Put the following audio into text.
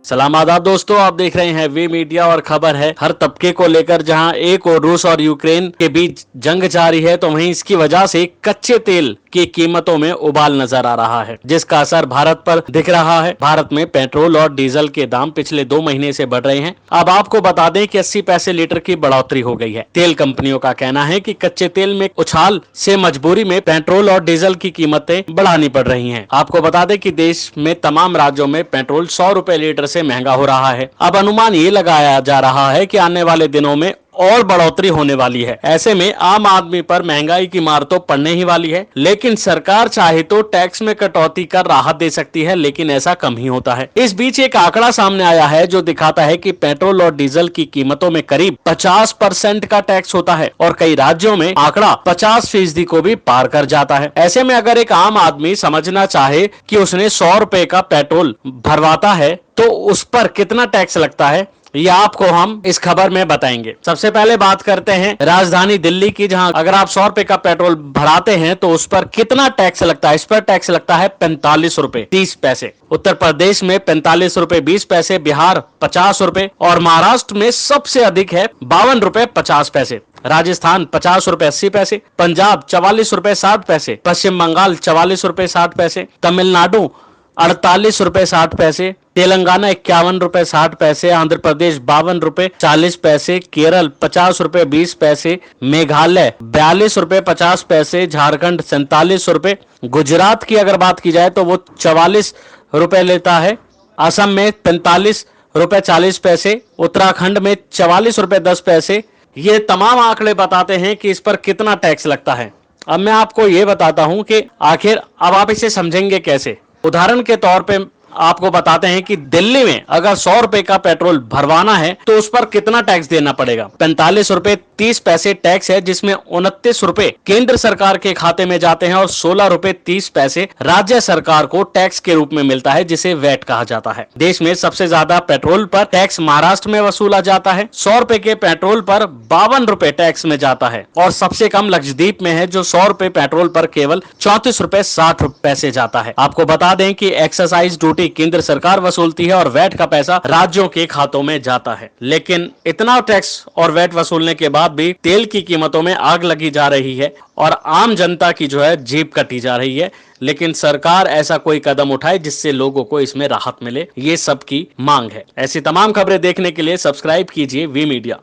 सलाम आदाब दोस्तों, आप देख रहे हैं वी मीडिया और खबर है हर तबके को लेकर। जहां एक और रूस और यूक्रेन के बीच जंग जारी है तो वहीं इसकी वजह से कच्चे तेल की कीमतों में उबाल नजर आ रहा है, जिसका असर भारत पर दिख रहा है। भारत में पेट्रोल और डीजल के दाम पिछले 2 महीने से बढ़ रहे हैं। अब आपको बता दें कि 80 पैसे लीटर की बढ़ोतरी हो गई है। तेल कंपनियों का कहना है कि कच्चे तेल में उछाल से मजबूरी में पेट्रोल और डीजल की कीमतें बढ़ानी पड़ रही हैं। आपको बता दें कि देश में तमाम राज्यों में पेट्रोल 100 रुपए लीटर से महंगा हो रहा है। अब अनुमान ये लगाया जा रहा है कि आने वाले दिनों में और बढ़ोतरी होने वाली है। ऐसे में आम आदमी पर महंगाई की मार तो पड़ने ही वाली है, लेकिन सरकार चाहे तो टैक्स में कटौती कर राहत दे सकती है, लेकिन ऐसा कम ही होता है। इस बीच एक आंकड़ा सामने आया है जो दिखाता है कि पेट्रोल और डीजल की कीमतों में करीब 50% का टैक्स होता है और कई राज्यों में आंकड़ा 50% को भी पार कर जाता है। ऐसे में अगर एक आम आदमी समझना चाहे कि उसने 100 रुपए का पेट्रोल भरवाता है तो उस पर कितना टैक्स लगता है, ये आपको हम इस खबर में बताएंगे। सबसे पहले बात करते हैं राजधानी दिल्ली की, जहां अगर आप 100 रुपए का पेट्रोल भराते हैं तो उस पर कितना टैक्स लगता है। इस पर टैक्स लगता है 45 रुपए 30 पैसे। उत्तर प्रदेश में 45 रुपए 20 पैसे, बिहार 50 रुपए और महाराष्ट्र में सबसे अधिक है 52 रुपए 50 पैसे। राजस्थान 50 रुपए 80 पैसे, पंजाब 44 रुपए 60 पैसे, पश्चिम बंगाल 44 रुपए 60 पैसे, तमिलनाडु 48 रुपए 60 पैसे, तेलंगाना 51 रुपए 60 पैसे, आंध्र प्रदेश 52 रुपए 40 पैसे, केरल 50 रुपए 20 पैसे, मेघालय 42 रुपए 50 पैसे, झारखंड 47 रुपए, गुजरात की अगर बात की जाए तो वो 44 रुपए लेता है, असम में 45 रुपए 40 पैसे, उत्तराखंड में 44 रुपए 10 पैसे। ये तमाम आंकड़े बताते हैं कि इस पर कितना टैक्स लगता है। अब मैं आपको ये बताता हूं कि आखिर अब आप इसे समझेंगे कैसे। उदाहरण के तौर पे आपको बताते हैं कि दिल्ली में अगर 100 रुपए का पेट्रोल भरवाना है तो उस पर कितना टैक्स देना पड़ेगा। 45 रुपए 30 पैसे टैक्स है, जिसमें 29 रुपए केंद्र सरकार के खाते में जाते हैं और 16 रुपए 30 पैसे राज्य सरकार को टैक्स के रूप में मिलता है, जिसे वैट कहा जाता है। देश में सबसे ज्यादा पेट्रोल पर टैक्स महाराष्ट्र में वसूला जाता है। 100 रुपए के पेट्रोल पर 52 रुपए टैक्स में जाता है और सबसे कम लक्षद्वीप में है, जो 100 रुपए पेट्रोल पर केवल 34 रुपए 60 पैसे जाता है। आपको बता दें कि एक्साइज ड्यूटी केंद्र सरकार वसूलती है और वैट का पैसा राज्यों के खातों में जाता है। लेकिन इतना टैक्स और वैट वसूलने के बाद भी तेल की कीमतों में आग लगी जा रही है और आम जनता की जो है जेब कटी जा रही है, लेकिन सरकार ऐसा कोई कदम उठाए जिससे लोगों को इसमें राहत मिले, ये सबकी मांग है। ऐसी तमाम खबरें देखने के लिए सब्सक्राइब कीजिए वी मीडिया।